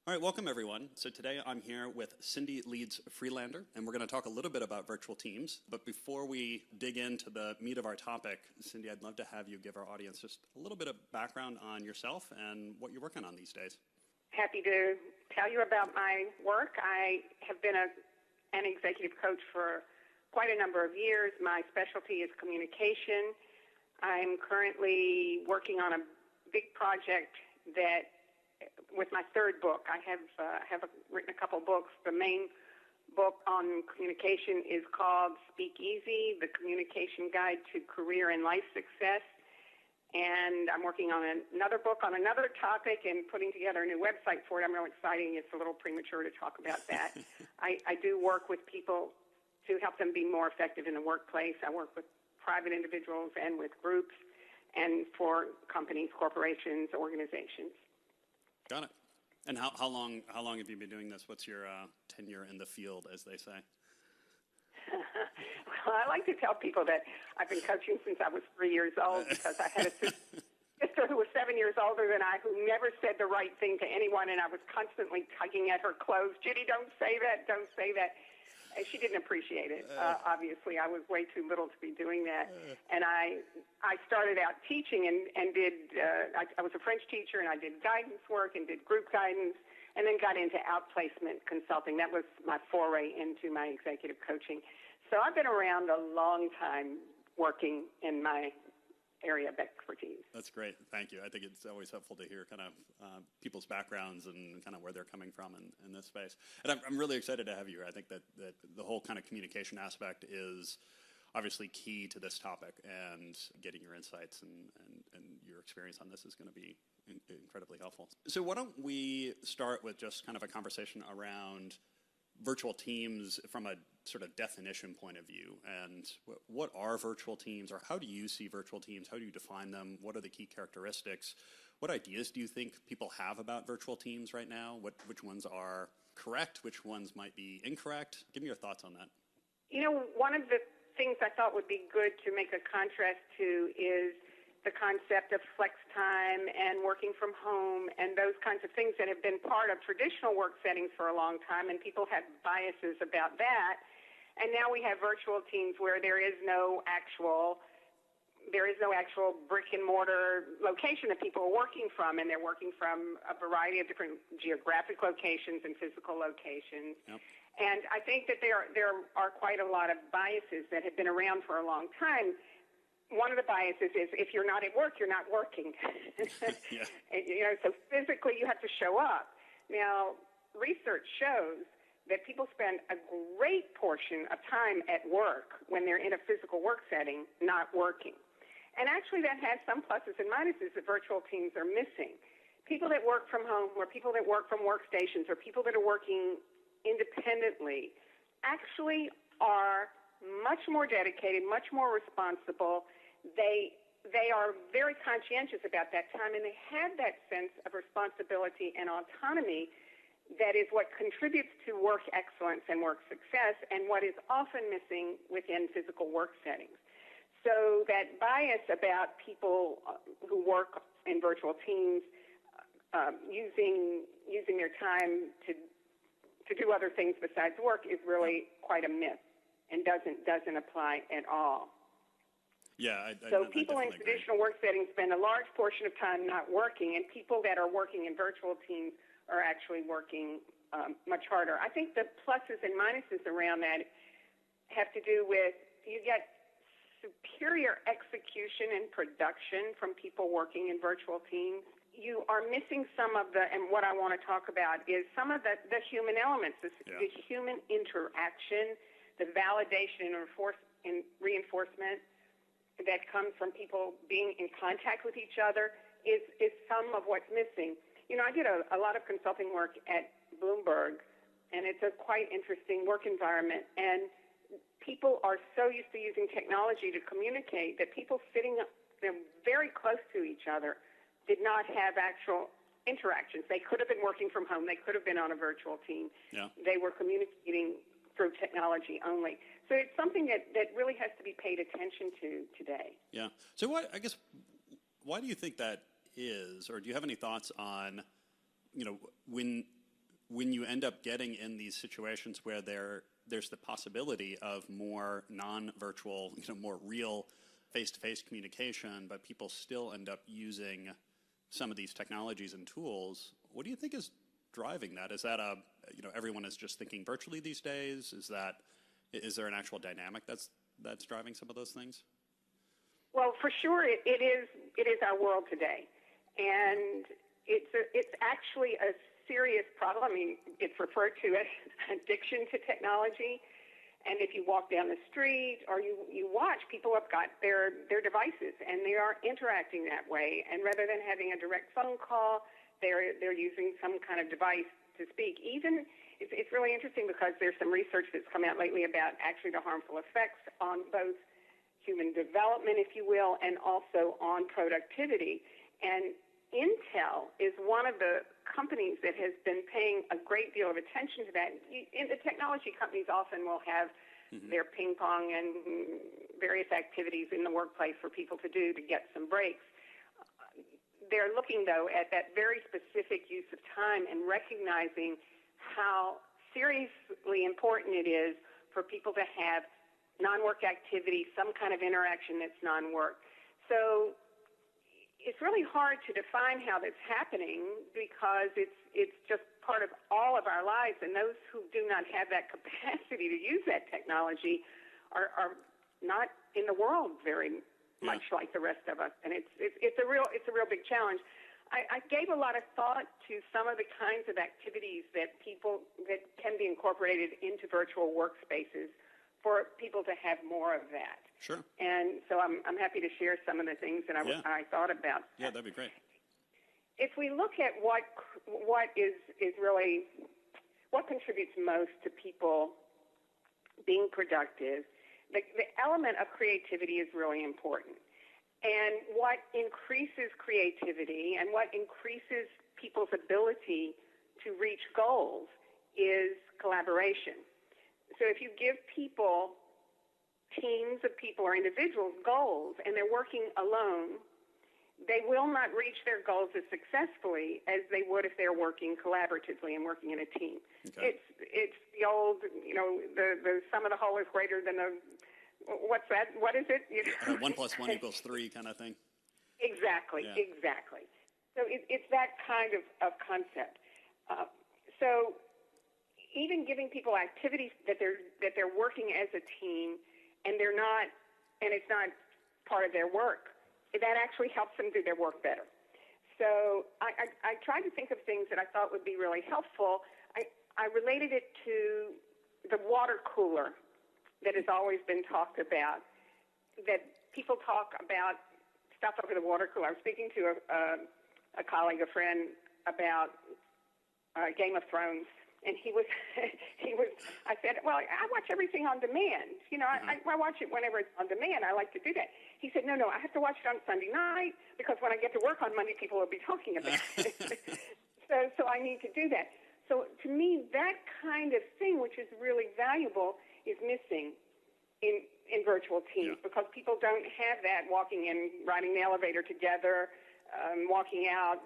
All right, welcome everyone. So today I'm here with Cindy Leeds-Freelander, and we're going to talk a little bit about virtual teams. But before we dig into the meat of our topic, Cindy, I'd love to have you give our audience just a little bit of background on yourself and what you're working on these days. Happy to tell you about my work. I have been an executive coach for quite a number of years. My specialty is communication. I'm currently working on a big project with my third book. I have written a couple books. The main book on communication is called Speak Easy, The Communication Guide to Career and Life Success. And I'm working on another book on another topic and putting together a new website for it. I'm really excited. It's a little premature to talk about that. I do work with people to help them be more effective in the workplace. I work with private individuals and with groups and for companies, corporations, organizations. Got it. And how long have you been doing this? What's your tenure in the field, as they say? Well, I like to tell people that I've been coaching since I was 3 years old because I had a sister who was 7 years older than I who never said the right thing to anyone, and I was constantly tugging at her clothes. Judy, don't say that, don't say that. And she didn't appreciate it. Obviously, I was way too little to be doing that. And I started out teaching and did, I was a French teacher, and I did guidance work and did group guidance, and then got into outplacement consulting. That was my foray into my executive coaching. So I've been around a long time working in my area of expertise. That's great. Thank you. I think it's always helpful to hear kind of people's backgrounds and kind of where they're coming from in this space. And I'm really excited to have you here. I think that the whole kind of communication aspect is obviously key to this topic, and getting your insights and your experience on this is going to be incredibly helpful. So why don't we start with just kind of a conversation around virtual teams from a sort of definition point of view, and what are virtual teams, or how do you see virtual teams? How do you define them? What are the key characteristics? What ideas do you think people have about virtual teams right now? Which ones are correct? Which ones might be incorrect? Give me your thoughts on that. You know, one of the things I thought would be good to make a contrast to is the concept of flex time and working from home and those kinds of things that have been part of traditional work settings for a long time, and people have biases about that. And now we have virtual teams where there is no actual brick and mortar location that people are working from, and they're working from a variety of different geographic locations and physical locations. Yep. And I think that there are quite a lot of biases that have been around for a long time. One of the biases is if you're not at work, you're not working. Yeah. And, so physically you have to show up. Now, research shows that people spend a great portion of time at work when they're in a physical work setting, not working. And actually that has some pluses and minuses that virtual teams are missing. People that work from home, or people that work from workstations, or people that are working independently actually are much more dedicated, much more responsible. They are very conscientious about that time, and they have that sense of responsibility and autonomy that is what contributes to work excellence and work success, and what is often missing within physical work settings. So that bias about people who work in virtual teams using their time to do other things besides work is really quite a myth and doesn't apply at all. Yeah, so people in traditional work settings spend a large portion of time not working, and people that are working in virtual teams are actually working much harder. I think the pluses and minuses around that have to do with you get superior execution and production from people working in virtual teams. You are missing some of and what I want to talk about is some of the human elements, the human interaction, the validation and reinforcement that comes from people being in contact with each other is some of what's missing. You know, I did a lot of consulting work at Bloomberg, and it's a quite interesting work environment. And people are so used to using technology to communicate that people sitting very close to each other did not have actual interactions. They could have been working from home. They could have been on a virtual team. Yeah. They were communicating through technology only. So it's something that really has to be paid attention to today. Yeah. So why do you think that is, or do you have any thoughts on, when when you end up getting in these situations where there's the possibility of more non-virtual, more real face-to-face communication, but people still end up using some of these technologies and tools, what do you think is driving that? Is that everyone is just thinking virtually these days? Is there an actual dynamic that's driving some of those things? Well, for sure, it is our world today, and it's actually a serious problem. I mean, it's referred to as addiction to technology. And if you walk down the street or you watch, people have got their devices and they are interacting that way. And rather than having a direct phone call, they're using some kind of device to speak. Even it's really interesting because there's some research that's come out lately about actually the harmful effects on both human development, if you will, and also on productivity. And Intel is one of the companies that has been paying a great deal of attention to that. The technology companies often will have their ping pong and various activities in the workplace for people to do to get some breaks. They're looking, though, at that very specific use of time and recognizing how seriously important it is for people to have non-work activity, some kind of interaction that's non-work. So it's really hard to define how that's happening because it's just part of all of our lives, and those who do not have that capacity to use that technology are not in the world very much like the rest of us, and it's a real big challenge. I gave a lot of thought to some of the kinds of activities that can be incorporated into virtual workspaces for people to have more of that. Sure. And so I'm happy to share some of the things that I thought about. Yeah, that'd be great. If we look at what is really what contributes most to people being productive, the element of creativity is really important. And what increases creativity and what increases people's ability to reach goals is collaboration. So if you give people, teams of people or individuals, goals, and they're working alone, they will not reach their goals as successfully as they would if they're working collaboratively and working in a team. Okay. It's the old, the sum of the whole is greater than the, what's that? What is it? 1 + 1 = 3 kind of thing. Exactly, exactly. So it's that kind of concept. So even giving people activities that they're working as a team and it's not part of their work, that actually helps them do their work better. So I tried to think of things that I thought would be really helpful. I related it to the water cooler that has always been talked about, that people talk about stuff over the water cooler. I was speaking to a colleague, a friend, about Game of Thrones. And he was, I said, well, I watch everything on demand. I watch it whenever it's on demand. I like to do that. He said, no, I have to watch it on Sunday night because when I get to work on Monday, people will be talking about it. So I need to do that. So to me, that kind of thing, which is really valuable, is missing in virtual teams because people don't have that walking in, riding the elevator together, walking out,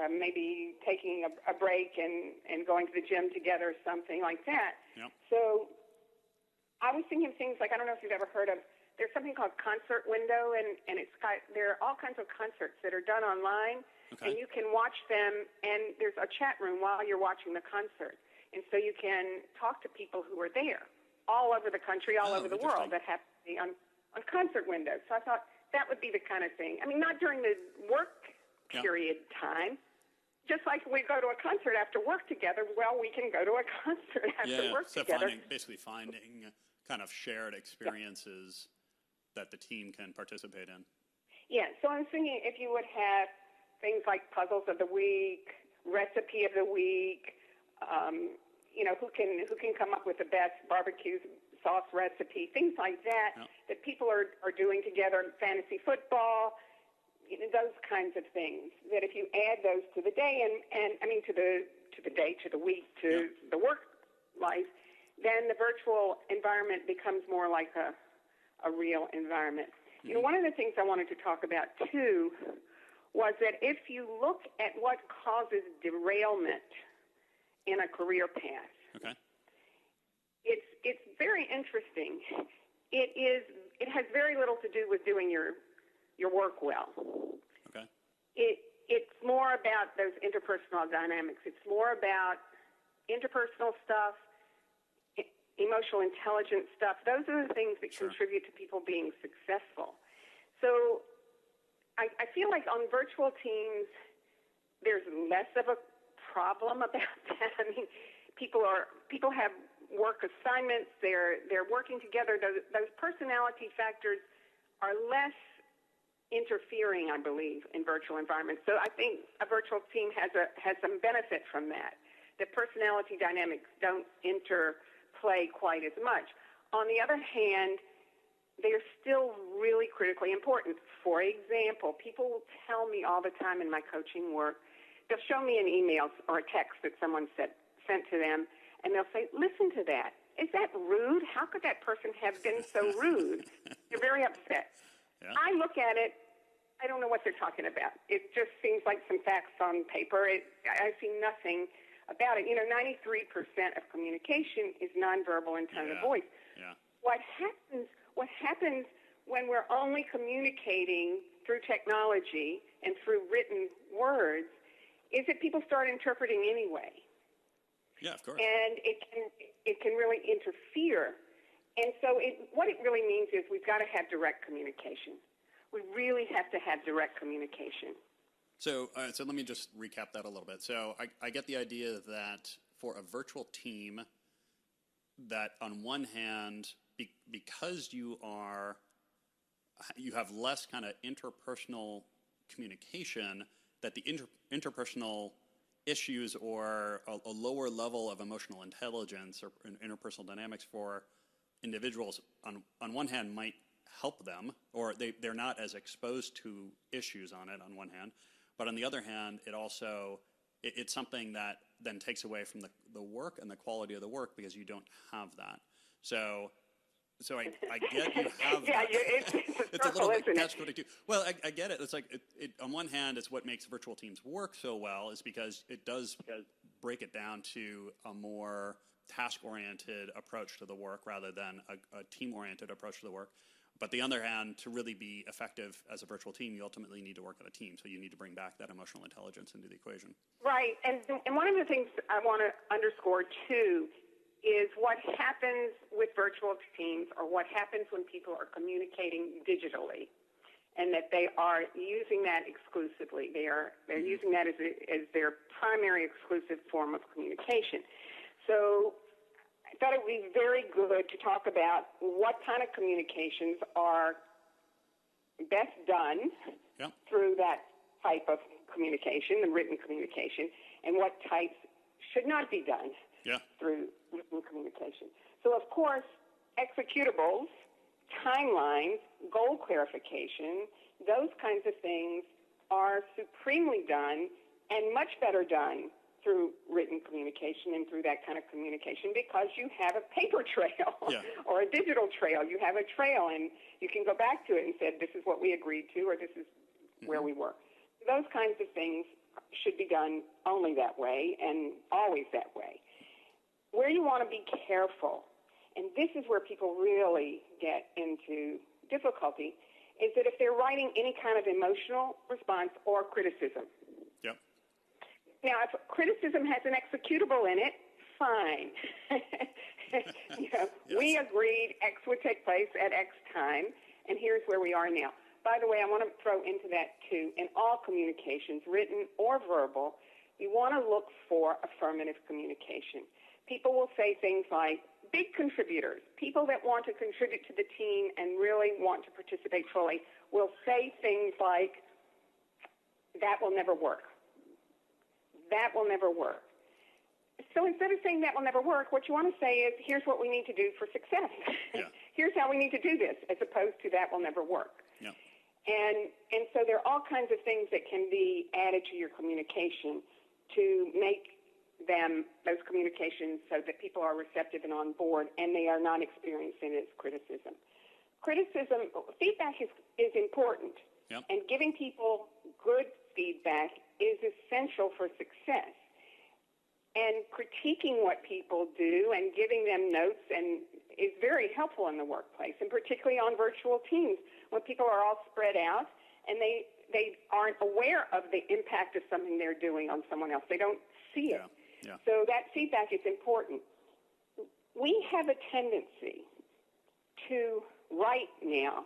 maybe taking a break and going to the gym together or something like that. Yep. So I was thinking of things like, I don't know if you've ever heard of, there's something called Concert Window, and there are all kinds of concerts that are done online, and you can watch them, and there's a chat room while you're watching the concert. And so you can talk to people who are there all over the country, all over the world that happen to be on Concert Window. So I thought that would be the kind of thing. I mean, not during the work period time. Just like we go to a concert after work together, well, we can go to a concert after work together. Basically finding kind of shared experiences that the team can participate in. Yeah, so I'm thinking if you would have things like puzzles of the week, recipe of the week, who can come up with the best barbecue sauce recipe, things like that, that people are doing together, fantasy football, those kinds of things, that if you add those to the day and I mean to the day, to the week, to the work life, then the virtual environment becomes more like a real environment. Mm-hmm. One of the things I wanted to talk about too was that if you look at what causes derailment in a career path. Okay. It's very interesting. It has very little to do with doing your work well. Okay. It's more about those interpersonal dynamics. It's more about interpersonal stuff, emotional intelligence stuff. Those are the things that contribute to people being successful. So I feel like on virtual teams, there's less of a problem about that. I mean, people have work assignments. They're working together. Those personality factors are less interfering, I believe, in virtual environments. So I think a virtual team has some benefit from that. The personality dynamics don't interplay quite as much. On the other hand, they're still really critically important. For example, people will tell me all the time in my coaching work, they'll show me an email or a text that someone sent to them, and they'll say, listen to that. Is that rude? How could that person have been so rude? They're very upset. Yeah. I look at it, I don't know what they're talking about. It just seems like some facts on paper. I see nothing about it. 93% of communication is nonverbal and tone of voice. Yeah. What happens when we're only communicating through technology and through written words is that people start interpreting anyway. Yeah, of course. And it can really interfere. And so what it really means is we've got to have direct communication. We really have to have direct communication. So let me just recap that a little bit. So I get the idea that for a virtual team, that on one hand, because you have less kind of interpersonal communication, that the interpersonal issues or a lower level of emotional intelligence or interpersonal dynamics for individuals on one hand might help them, or they're not as exposed to issues on it on one hand, but on the other hand, it's something that then takes away from the work and the quality of the work because you don't have that. So I get you have yeah, that. It's a little bit isn't catch-22. Well, I get it. It's like on one hand, it's what makes virtual teams work so well is because it does break it down to a more task-oriented approach to the work rather than a team-oriented approach to the work. But the other hand, to really be effective as a virtual team, you ultimately need to work on a team. So you need to bring back that emotional intelligence into the equation. Right. And one of the things I want to underscore, too, is what happens with virtual teams or what happens when people are communicating digitally and that they are using that exclusively. They're using that as their primary exclusive form of communication. So I thought it would be very good to talk about what kind of communications are best done through that type of communication, the written communication, and what types should not be done through written communication. So, of course, executables, timelines, goal clarification, those kinds of things are supremely done and much better done through written communication and through that kind of communication because you have a paper trail or a digital trail. You have a trail and you can go back to it and say, this is what we agreed to or this is where we were. Those kinds of things should be done only that way and always that way. Where you want to be careful, and this is where people really get into difficulty, is that if they're writing any kind of emotional response or criticism. Yep. Now, if criticism has an executable in it, fine. We agreed X would take place at X time, and here's where we are now. By the way, I want to throw into that, too, in all communications, written or verbal, you want to look for affirmative communication. People will say things like, big contributors, people that want to contribute to the team and really want to participate fully, will say things like, that will never work. That will never work. So instead of saying that will never work, what you want to say is, here's what we need to do for success. Yeah. Here's how we need to do this, as opposed to that will never work. Yeah. And so there are all kinds of things that can be added to your communication to make those communications so that people are receptive and on board and they are not experiencing it as criticism. Feedback is important. Yep. And giving people good feedback is essential for success. and critiquing what people do and giving them notes and is very helpful in the workplace, and particularly on virtual teams when people are all spread out and they aren't aware of the impact of something they're doing on someone else. They don't see it. Yeah. So that feedback is important. We have a tendency to write now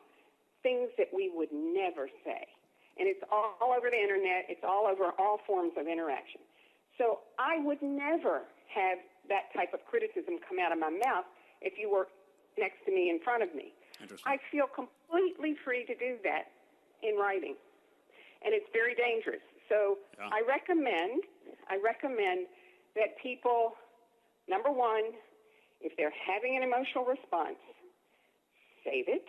things that we would never say. And it's all over the internet. It's all over all forms of interaction. So I would never have that type of criticism come out of my mouth if you were next to me, in front of me. I feel completely free to do that in writing. And it's very dangerous. So I recommend that people, number one, if they're having an emotional response, save it.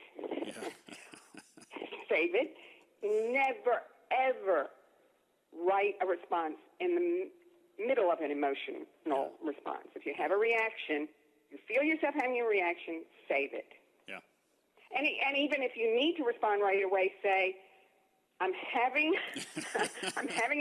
Save it. Never, ever write a response in the middle of an emotional response. If you have a reaction, you feel yourself having a reaction, save it. Yeah. And even if you need to respond right away, say, I'm having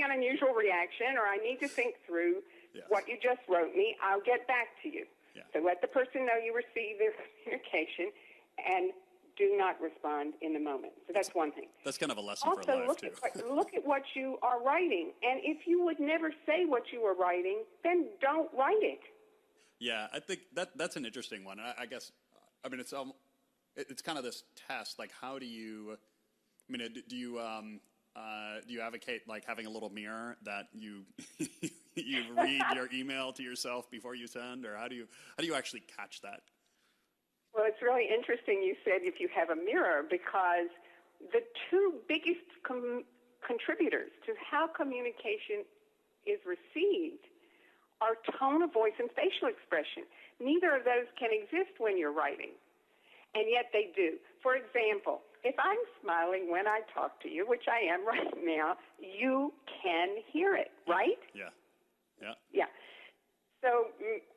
an unusual reaction, or I need to think through what you just wrote me. I'll get back to you. Yeah. So let the person know you received their communication, and do not respond in the moment. So that's one thing. That's kind of a lesson for life, too. Look at what you are writing. And if you would never say what you were writing, then don't write it. Yeah, I think that's an interesting one. I guess, I mean, it's kind of this test. Like, how do you, I mean, do you advocate, like, having a little mirror that you you read your email to yourself before you send, or how do you actually catch that? Well, it's really interesting you said if you have a mirror, because the two biggest contributors to how communication is received are tone of voice and facial expression. Neither of those can exist when you're writing, and yet they do. For example, if I'm smiling when I talk to you, which I am right now, you can hear it, right? Yeah. So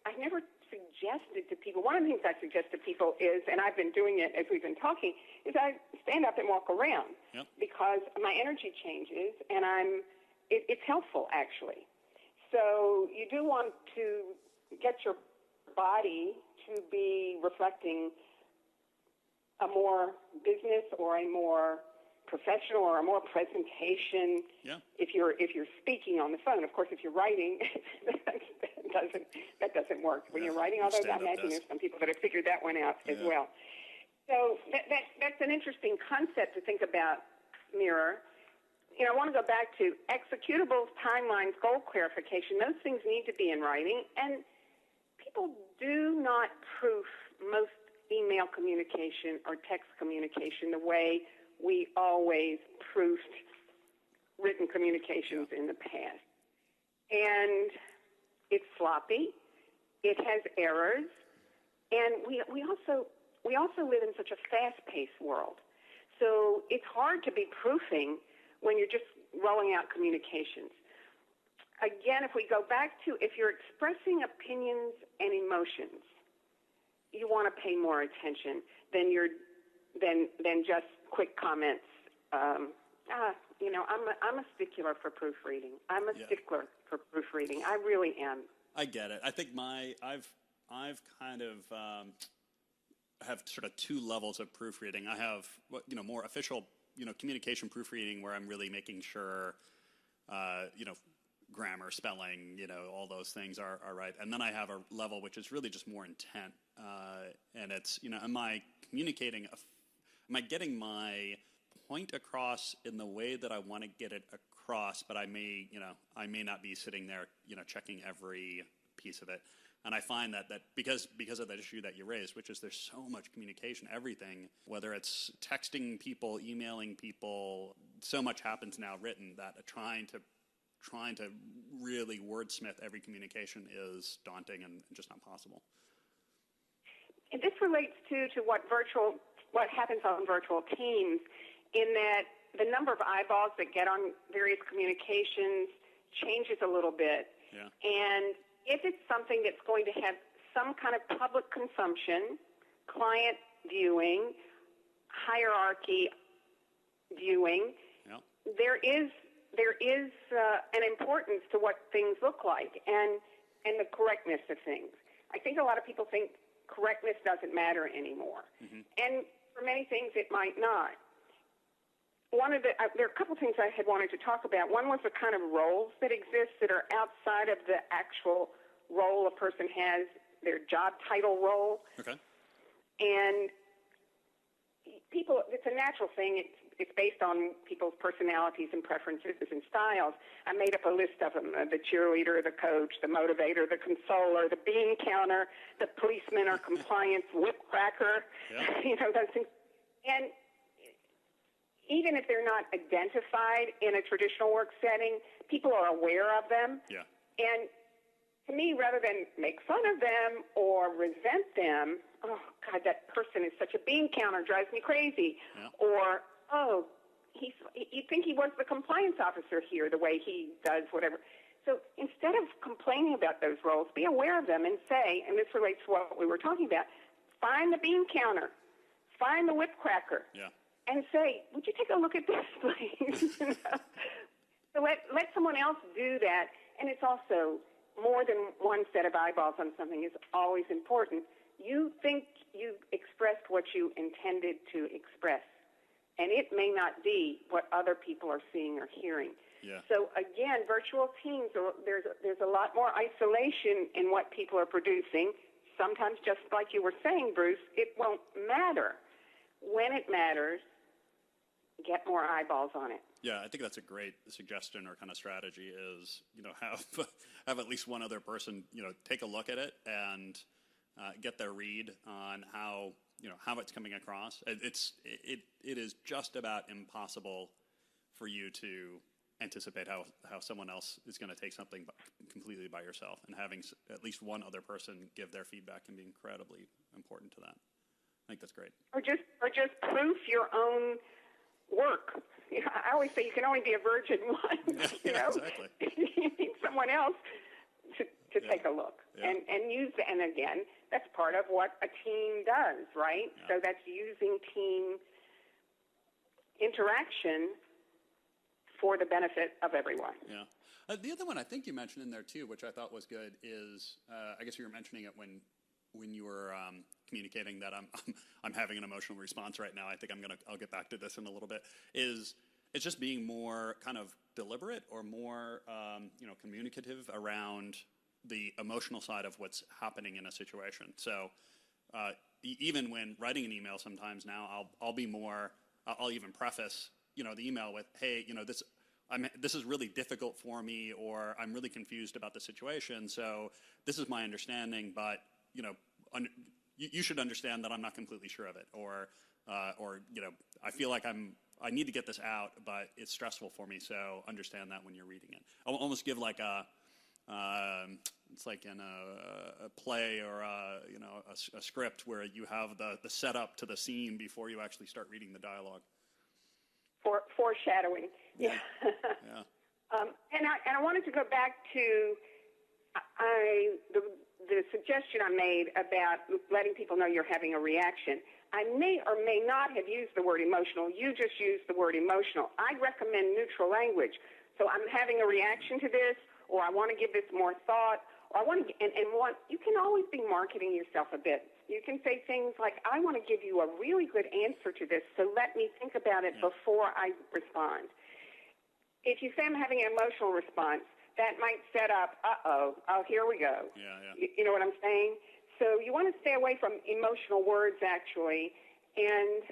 I never suggested to people, one of the things I suggest to people is, and I've been doing it as we've been talking, is I stand up and walk around because my energy changes, and it's helpful, actually. So you do want to get your body to be reflecting a more business or a more professional or a more presentation. If you're speaking on the phone. Of course, if you're writing, that doesn't work when you're writing, although I imagine there's some people that have figured that one out as well. So that's an interesting concept to think about, mirror. You know, I want to go back to executables, timelines, goal clarification. Those things need to be in writing, and people do not proof most email communication or text communication the way we always proofed written communications in the past. And it's sloppy. It has errors, and we also live in such a fast-paced world. So it's hard to be proofing when you're just rolling out communications. Again, if we go back to, if you're expressing opinions and emotions, you want to pay more attention than just quick comments. You know, I'm a stickler for proofreading. I'm a stickler for proofreading. I really am. I get it. I think I've kind of have sort of two levels of proofreading. I have more official communication proofreading where I'm really making sure grammar, spelling, all those things are right. And then I have a level which is really just more intent, and it's am I communicating? Am I getting my point across in the way that I want to get it across? But I may not be sitting there checking every piece of it. And I find that because of that issue that you raised, which is there's so much communication, everything, whether it's texting people, emailing people, so much happens now written that trying to really wordsmith every communication is daunting and just not possible. And this relates to what happens on virtual teams, in that the number of eyeballs that get on various communications changes a little bit. Yeah. And if it's something that's going to have some kind of public consumption, client viewing, hierarchy viewing, there is an importance to what things look like. And the correctness of things. I think a lot of people think correctness doesn't matter anymore. And for many things, it might not. There are a couple things I had wanted to talk about. One was the kind of roles that exist that are outside of the actual role a person has, their job title role. Okay. And people, it's a natural thing. It's based on people's personalities and preferences and styles. I made up a list of them: the cheerleader, the coach, the motivator, the consoler, the bean counter, the policeman or compliance whip cracker. Yeah. Those things. And even if they're not identified in a traditional work setting, people are aware of them. Yeah. And to me, rather than make fun of them or resent them, oh, God, that person is such a bean counter, drives me crazy. Yeah. Or, oh, you think he was the compliance officer here, the way he does whatever. So instead of complaining about those roles, be aware of them and say, and this relates to what we were talking about, find the bean counter, find the whip cracker. Yeah. And say, would you take a look at this, please? So let someone else do that. And it's also more than one set of eyeballs on something is always important. You think you expressed what you intended to express, and it may not be what other people are seeing or hearing. Yeah. So again, virtual teams, there's a lot more isolation in what people are producing. Sometimes, just like you were saying, Bruce, it won't matter. When it matters, get more eyeballs on it. Yeah, I think that's a great suggestion or kind of strategy is, have at least one other person, take a look at it and get their read on how it's coming across. It is just about impossible for you to anticipate how someone else is going to take something completely by yourself, and having at least one other person give their feedback can be incredibly important to that. I think that's great. Or just proof your own work. I always say you can only be a virgin once. Exactly. You need someone else to take a look and use. And again, that's part of what a team does, right? Yeah. So that's using team interaction for the benefit of everyone. Yeah. The other one I think you mentioned in there too, which I thought was good, is I guess you were mentioning it when you were communicating that I'm having an emotional response right now. I think I'll get back to this in a little bit. It's just being more kind of deliberate or more communicative around the emotional side of what's happening in a situation. So even when writing an email, sometimes now I'll be more. I'll even preface the email with, hey, this is really difficult for me, or I'm really confused about the situation. So this is my understanding, but you should understand that I'm not completely sure of it, or I feel like I need to get this out, but it's stressful for me. So understand that when you're reading it. I'll almost give like it's like in a play or a script where you have the setup to the scene before you actually start reading the dialogue. Foreshadowing. Yeah. And I wanted to go back to the suggestion I made about letting people know you're having a reaction. I may or may not have used the word emotional. You just used the word emotional. I recommend neutral language. So I'm having a reaction to this, or I want to give this more thought, or I want to, you can always be marketing yourself a bit. You can say things like, I want to give you a really good answer to this, so let me think about it before I respond. If you say I'm having an emotional response, that might set up, oh, here we go. Yeah. You know what I'm saying? So you want to stay away from emotional words, actually. And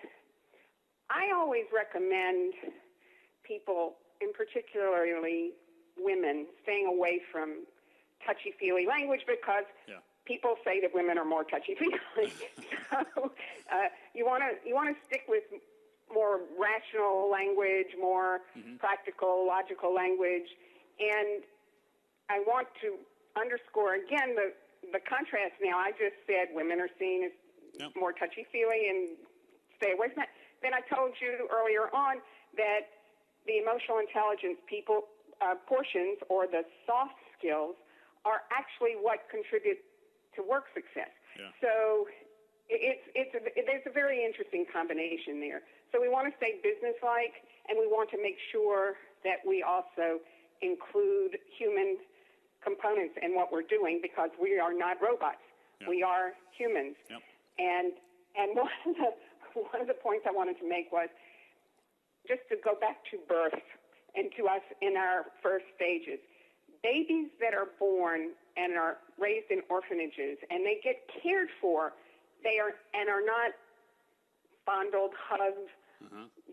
I always recommend people, and particularly women, staying away from touchy-feely language because people say that women are more touchy-feely. So you want to stick with more rational language, more practical, logical language. And I want to underscore again the contrast now. I just said women are seen as more touchy-feely and stay away from that. Then I told you earlier on that the emotional intelligence portions, or the soft skills, are actually what contribute to work success. Yeah. So there's a very interesting combination there. So we want to stay businesslike, and we want to make sure that we also include human components in what we're doing because we are not robots. Yep. We are humans. Yep. And one of the points I wanted to make was just to go back to birth and to us in our first stages. Babies that are born and are raised in orphanages and they get cared for, they are not fondled, hugged,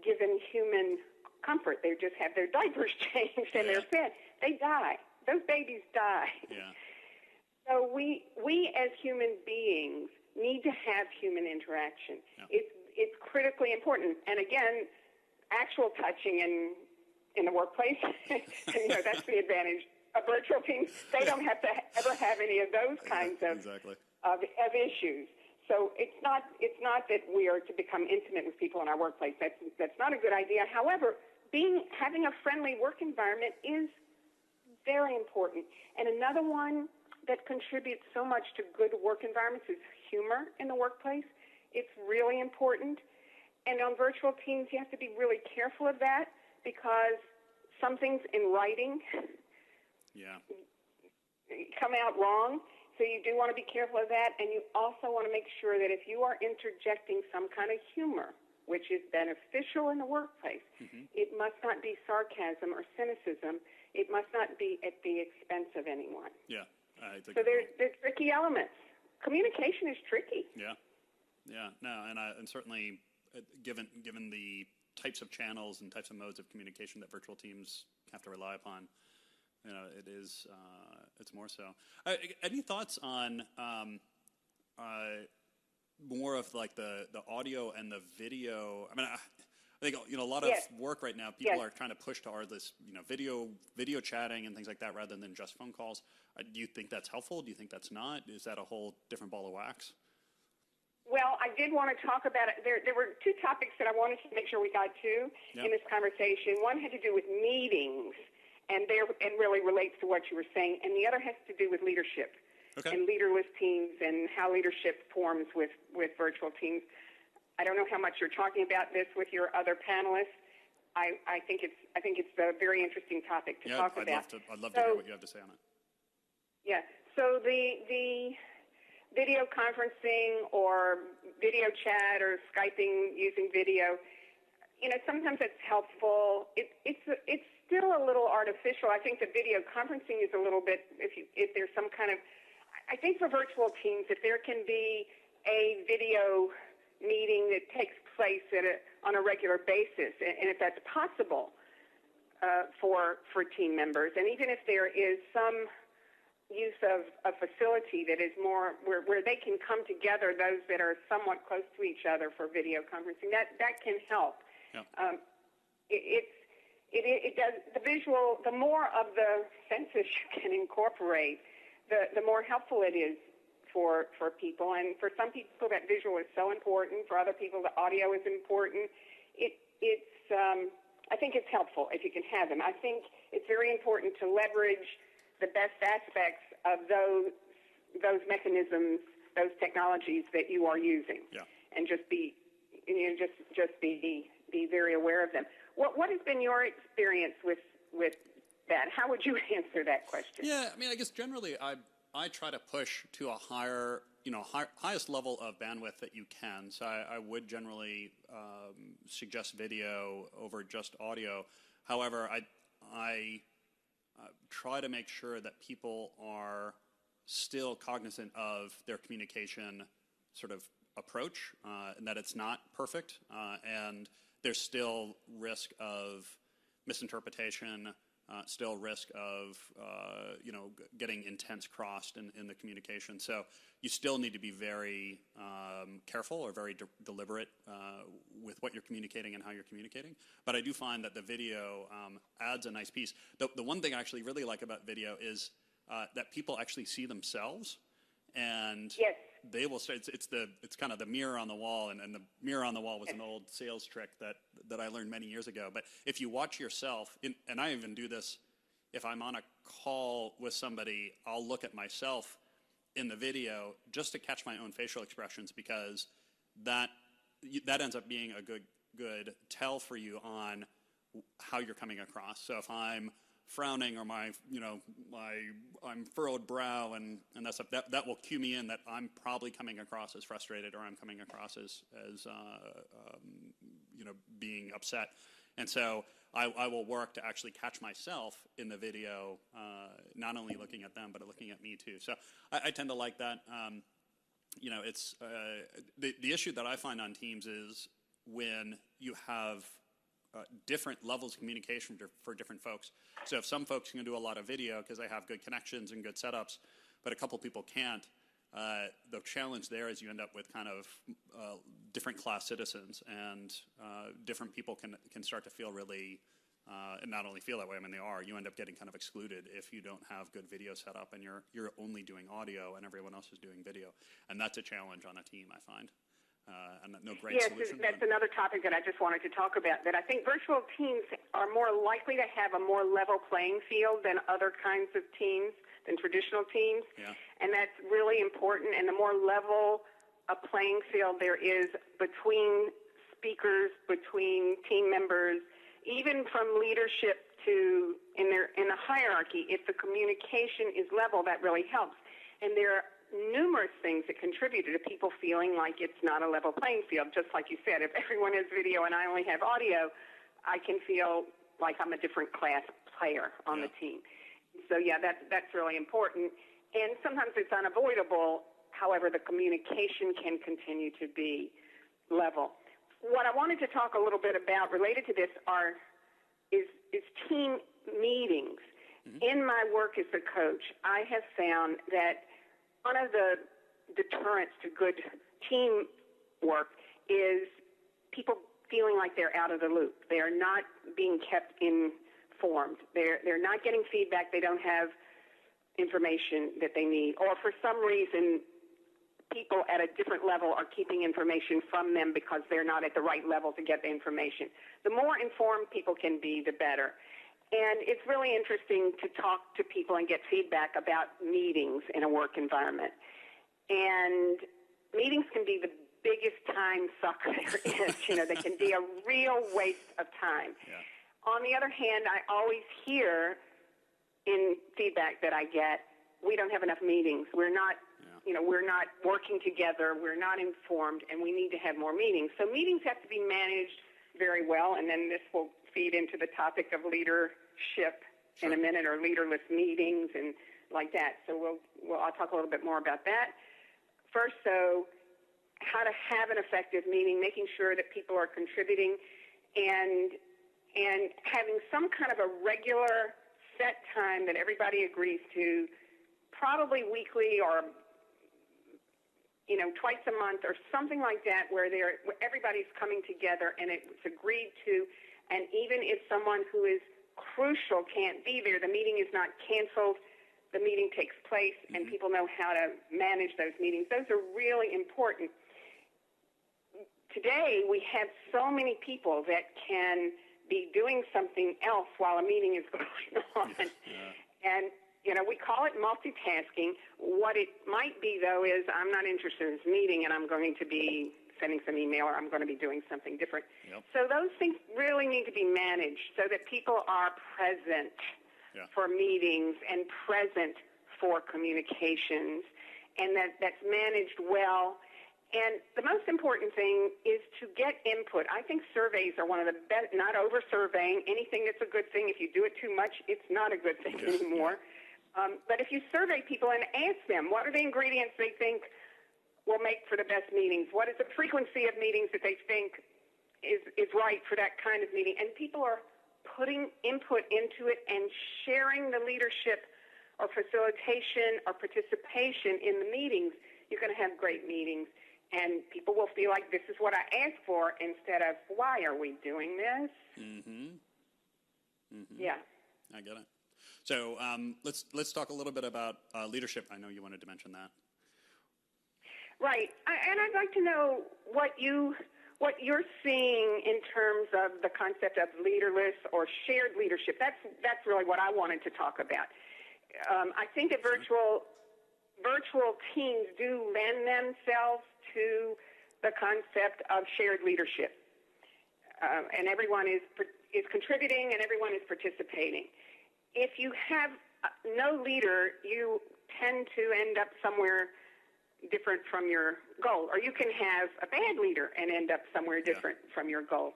given human comfort. They just have their diapers changed and they're fed. They die. Those babies die. Yeah. So we as human beings need to have human interaction. Yeah. It's critically important. And again, actual touching in the workplace, that's the advantage of virtual teams. They don't have to ever have any of those kinds of issues. So it's not that we are to become intimate with people in our workplace. That's not a good idea. However, having a friendly work environment is very important. And another one that contributes so much to good work environments is humor in the workplace. It's really important. And on virtual teams, you have to be really careful of that because some things in writing come out wrong. So you do want to be careful of that. And you also want to make sure that if you are interjecting some kind of humor, which is beneficial in the workplace, it must not be sarcasm or cynicism. It must not be at the expense of anyone. Yeah. So there's tricky elements. Communication is tricky. Yeah. Yeah. No, and certainly given the types of channels and types of modes of communication that virtual teams have to rely upon, it is it's more so. Any thoughts on more of like the audio and the video? I mean, I think a lot of work right now. People are trying to push toward this, video chatting and things like that rather than just phone calls. Do you think that's helpful? Do you think that's not? Is that a whole different ball of wax? Well, I did want to talk about it. There were two topics that I wanted to make sure we got to in this conversation. One had to do with meetings, and really relates to what you were saying, and the other has to do with leadership and leaderless teams and how leadership forms with virtual teams. I don't know how much you're talking about this with your other panelists. I think it's a very interesting topic to talk about. I'd love to hear what you have to say on it. Yeah. So the video conferencing or video chat or Skyping using video, sometimes it's helpful. It's still a little artificial. I think the video conferencing is a little bit, if there's some kind of, I think for virtual teams, if there can be a video meeting that takes place on a regular basis, and if that's possible for team members, and even if there is some use of a facility that is more where they can come together, those that are somewhat close to each other for video conferencing, that can help. Yeah. It does the visual. The more of the senses you can incorporate, the more helpful it is for people. And for some people, that visual is so important. For other people, the audio is important. I think it's helpful if you can have them. I think it's very important to leverage the best aspects of those mechanisms, those technologies that you are using, and just be very aware of them. What has been your experience with that? How would you answer that question? Yeah, I mean, I guess generally I try to push to a higher, highest level of bandwidth that you can. So I would generally suggest video over just audio. However, I try to make sure that people are still cognizant of their communication sort of approach, and that it's not perfect, and there's still risk of misinterpretation, still risk of getting intents crossed in the communication. So you still need to be very careful or very deliberate with what you're communicating and how you're communicating. But I do find that the video adds a nice piece. The one thing I actually really like about video is that people actually see themselves, and they will say it's kind of the mirror on the wall, and the mirror on the wall was an old sales trick that I learned many years ago. But if you watch yourself, and I even do this if I'm on a call with somebody, I'll look at myself in the video just to catch my own facial expressions, because that ends up being a good tell for you on how you're coming across. So if I'm frowning or I'm furrowed brow and that stuff, that will cue me in that I'm probably coming across as frustrated or I'm coming across as being upset. And so I will work to actually catch myself in the video, not only looking at them, but looking at me too. So I tend to like that. It's the issue that I find on Teams is when you have different levels of communication for different folks. So if some folks can do a lot of video because they have good connections and good setups, but a couple people can't, the challenge there is you end up with kind of different class citizens, and different people can start to feel really, and not only feel that way, I mean they are, you end up getting kind of excluded if you don't have good video set up and you're only doing audio and everyone else is doing video. And that's a challenge on a team, I find. And no great solution. Yes, that's another topic that I just wanted to talk about, that I think virtual teams are more likely to have a more level playing field than other kinds of teams, than traditional teams. Yeah. And that's really important. And the more level a playing field there is between speakers, between team members, even from leadership to in the hierarchy, if the communication is level, that really helps. And there are numerous things that contribute to people feeling like it's not a level playing field. Just like you said, if everyone has video and I only have audio, I can feel like I'm a different class player on the team. So yeah, that's really important. And sometimes it's unavoidable. However, the communication can continue to be level. What I wanted to talk a little bit about related to this is team meetings. Mm-hmm. In my work as a coach, I have found that one of the deterrents to good team work is people feeling like they're out of the loop. They are not being kept informed. They're not getting feedback. They don't have information that they need. Or for some reason, people at a different level are keeping information from them because they're not at the right level to get the information. The more informed people can be, the better. And it's really interesting to talk to people and get feedback about meetings in a work environment. And meetings can be the biggest time sucker there is. They can be a real waste of time. Yeah. On the other hand, I always hear in feedback that I get, we don't have enough meetings. We're not, we're not working together. We're not informed, and we need to have more meetings. So meetings have to be managed very well, and then this will feed into the topic of leadership in a minute, or leaderless meetings and like that. So I'll talk a little bit more about that. First, so how to have an effective meeting, making sure that people are contributing, and having some kind of a regular set time that everybody agrees to, probably weekly or twice a month or something like that, where everybody's coming together and it's agreed to. And even if someone who is crucial can't be there, the meeting is not canceled, the meeting takes place, and people know how to manage those meetings. Those are really important. Today, we have so many people that can be doing something else while a meeting is going on. Yeah. And, we call it multitasking. What it might be, though, is I'm not interested in this meeting and I'm going to be sending some email, or I'm going to be doing something different. Yep. So those things really need to be managed so that people are present for meetings and present for communications, and that's managed well. And the most important thing is to get input. I think surveys are one of the best, not over-surveying. Anything that's a good thing, if you do it too much, it's not a good thing anymore. But if you survey people and ask them, what are the ingredients they think will make for the best meetings? What is the frequency of meetings that they think is right for that kind of meeting? And people are putting input into it and sharing the leadership or facilitation or participation in the meetings. You're going to have great meetings. And people will feel like this is what I asked for instead of, why are we doing this? Mm-hmm. Mm-hmm. Yeah. I get it. So let's talk a little bit about leadership. I know you wanted to mention that. Right. And I'd like to know what you're seeing in terms of the concept of leaderless or shared leadership. That's really what I wanted to talk about. I think that virtual teams do lend themselves to the concept of shared leadership, and everyone is contributing and everyone is participating. if you have no leader, you tend to end up somewhere different from your goal. Or you can have a bad leader and end up somewhere different from your goal.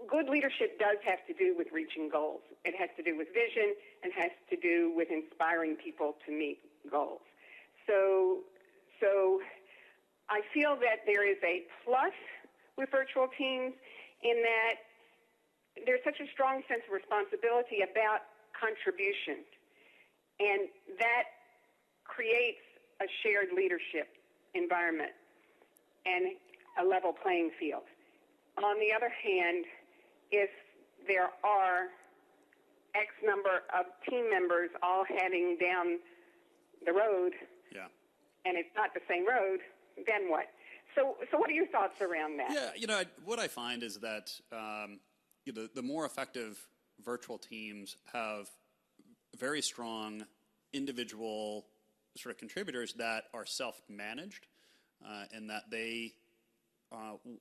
Good leadership does have to do with reaching goals. It has to do with vision and has to do with inspiring people to meet goals. So I feel that there is a plus with virtual teams in that there's such a strong sense of responsibility about contribution, and that creates a shared leadership environment and a level playing field. On the other hand, if there are X number of team members all heading down the road, and it's not the same road, then what? So what are your thoughts around that? Yeah, what I find is that the more effective virtual teams have very strong individual sort of contributors that are self-managed, and that they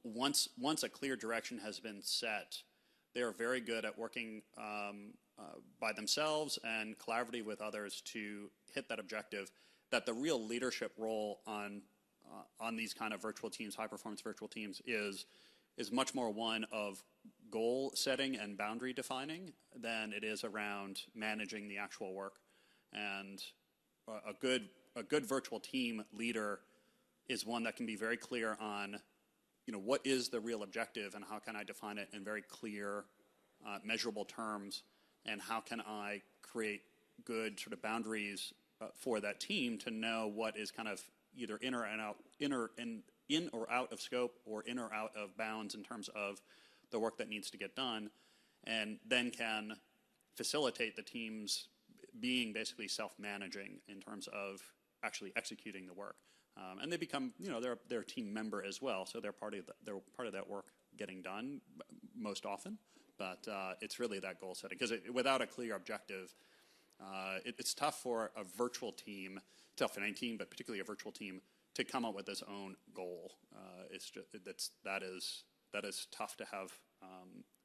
once a clear direction has been set, they are very good at working by themselves and collaboratively with others to hit that objective. That the real leadership role on these kind of virtual teams, high-performance virtual teams, is much more one of goal setting and boundary defining than it is around managing the actual work. And a good virtual team leader is one that can be very clear on, what is the real objective and how can I define it in very clear, measurable terms, and how can I create good sort of boundaries for that team to know what is kind of either in or out of scope or in or out of bounds in terms of the work that needs to get done, and then can facilitate the teams being basically self-managing in terms of actually executing the work. And they become, they're a team member as well, so they're part of that work getting done most often. But it's really that goal setting, because without a clear objective, it's tough for a virtual team, tough for any team, but particularly a virtual team, to come up with its own goal. That is tough to have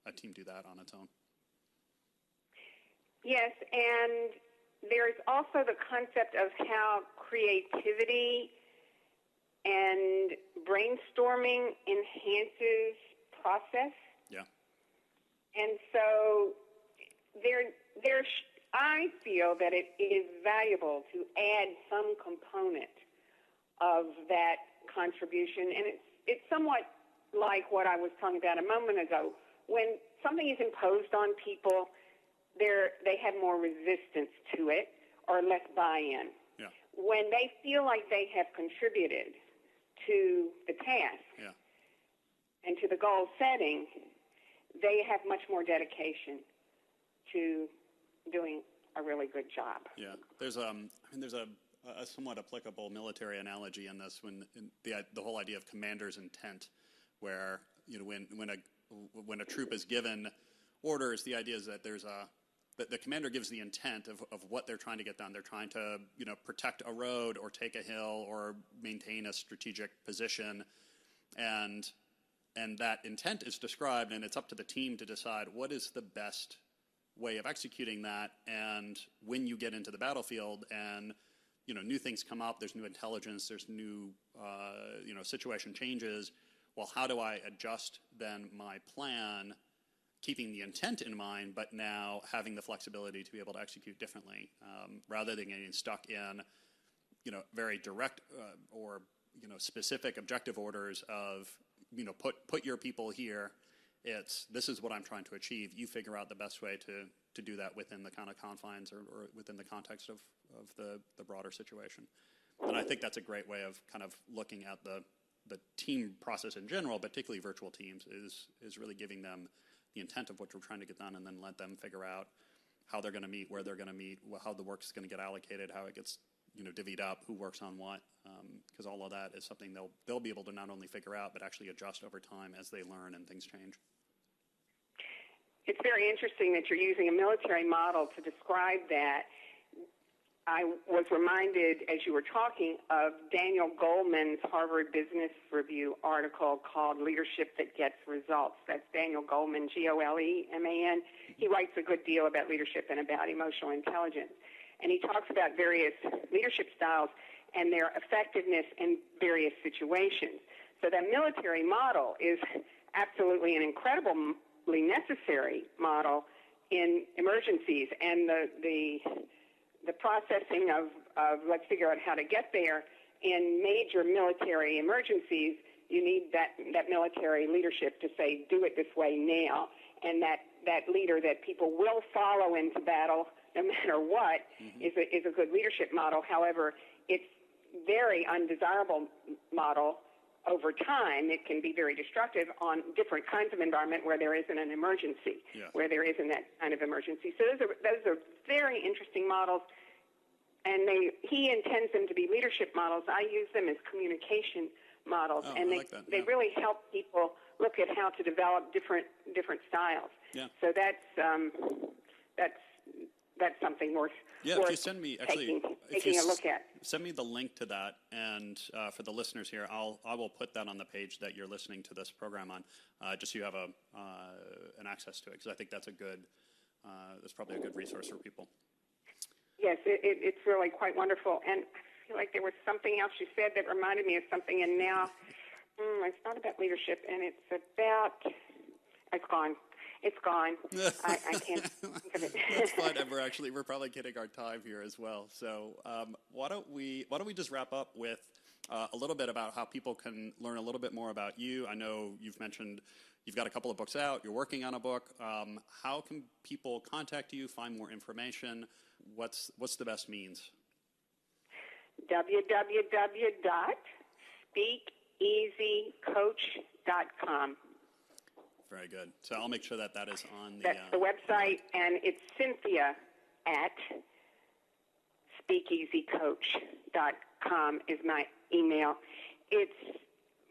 a team do that on its own. Yes, and there's also the concept of how creativity and brainstorming enhances process. Yeah. And so I feel that it is valuable to add some component of that contribution, and it's somewhat like what I was talking about a moment ago. When something is imposed on people, they have more resistance to it or less buy-in. Yeah. When they feel like they have contributed to the task and to the goal setting, they have much more dedication to doing a really good job. Yeah, there's a somewhat applicable military analogy in this, the whole idea of commander's intent, where when a troop is given orders, the idea is that the commander gives the intent of what they're trying to get done. They're trying to protect a road or take a hill or maintain a strategic position, and that intent is described, and it's up to the team to decide what is the best way of executing that. And when you get into the battlefield and new things come up, there's new intelligence, there's new situation changes. Well, how do I adjust then my plan, keeping the intent in mind, but now having the flexibility to be able to execute differently, rather than getting stuck in very direct or specific objective orders of put your people here. This is what I'm trying to achieve. You figure out the best way to do that within the kind of confines or within the context of the broader situation. And I think that's a great way of kind of looking at the team process in general, particularly virtual teams, is really giving them the intent of what we're trying to get done, and then let them figure out how they're going to meet, where they're going to meet, how the work's going to get allocated, how it gets divvied up, who works on what, because all of that is something they'll be able to not only figure out, but actually adjust over time as they learn and things change. It's very interesting that you're using a military model to describe that. I was reminded, as you were talking, of Daniel Goleman's Harvard Business Review article called Leadership That Gets Results. That's Daniel Goleman, Goleman. He writes a good deal about leadership and about emotional intelligence. And he talks about various leadership styles and their effectiveness in various situations. So that military model is absolutely an incredibly necessary model in emergencies, and the processing of let's figure out how to get there in major military emergencies. You need that military leadership to say, do it this way now, and that leader that people will follow into battle no matter what is a good leadership model. However, it's very undesirable model. Over time, it can be very destructive on different kinds of environment where there isn't an emergency, where there isn't that kind of emergency. So those are very interesting models, and he intends them to be leadership models. I use them as communication models, and they really help people look at how to develop different styles. Yeah. So that's something worth if you send me taking a look at. Send me the link to that, and for the listeners here, I will put that on the page that you're listening to this program on, just so you have an access to it, because I think that's that's probably a good resource for people. Yes, it's really quite wonderful, and I feel like there was something else you said that reminded me of something, and now it's not about leadership, and it's gone. It's gone. I can't think of it. That's fine. And we're probably getting our time here as well. So why don't we just wrap up with a little bit about how people can learn a little bit more about you? I know you've mentioned you've got a couple of books out. You're working on a book. How can people contact you, find more information? What's the best means? www.speakeasycoach.com. Very good. So I'll make sure that is on the... That's the website, and it's Cynthia at speakeasycoach.com is my email. It's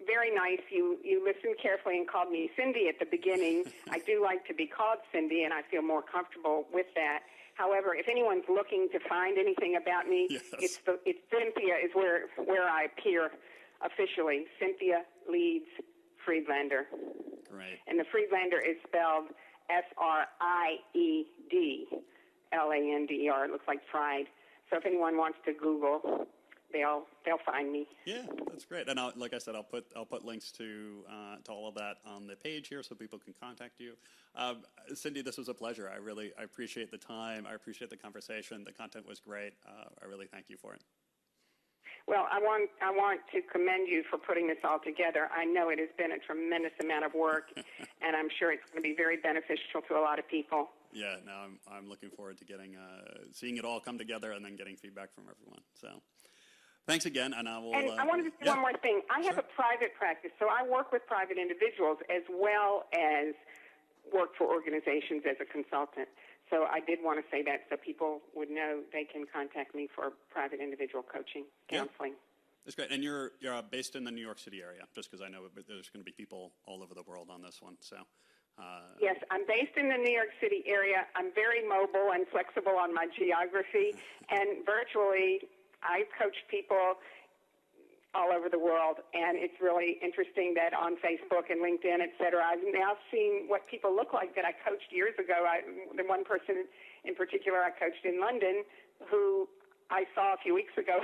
very nice. You listened carefully and called me Cindy at the beginning. I do like to be called Cindy, and I feel more comfortable with that. However, if anyone's looking to find anything about me, it's Cynthia is where I appear officially. Cynthia Leeds Friedlander. Right. And the Friedlander is spelled Friedlander. It looks like fried. So if anyone wants to Google, they'll find me. Yeah, that's great. And like I said, I'll put links to all of that on the page here so people can contact you. Cindy, this was a pleasure. I appreciate the time. I appreciate the conversation. The content was great. I really thank you for it. Well, I want to commend you for putting this all together. I know it has been a tremendous amount of work, and I'm sure it's going to be very beneficial to a lot of people. Yeah, no, I'm looking forward to seeing it all come together and then getting feedback from everyone. So, thanks again, and I will. And I wanted to say one more thing. I have a private practice, so I work with private individuals as well as work for organizations as a consultant. So I did want to say that so people would know they can contact me for private individual coaching, counseling. That's great. And you're based in the New York City area, just because I know there's going to be people all over the world on this one. So. Yes, I'm based in the New York City area. I'm very mobile and flexible on my geography, and virtually I coach people all over the world, and it's really interesting that on Facebook and LinkedIn, et cetera, I've now seen what people look like that I coached years ago. The one person in particular I coached in London who I saw a few weeks ago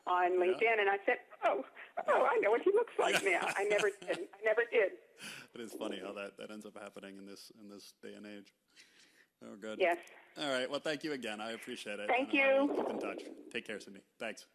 on LinkedIn, and I said, oh, I know what he looks like now. I never did. It is funny how that ends up happening in this day and age. Oh, good. Yes. All right. Well, thank you again. I appreciate it. Thank you. Keep in touch. Take care, Cindy. Thanks.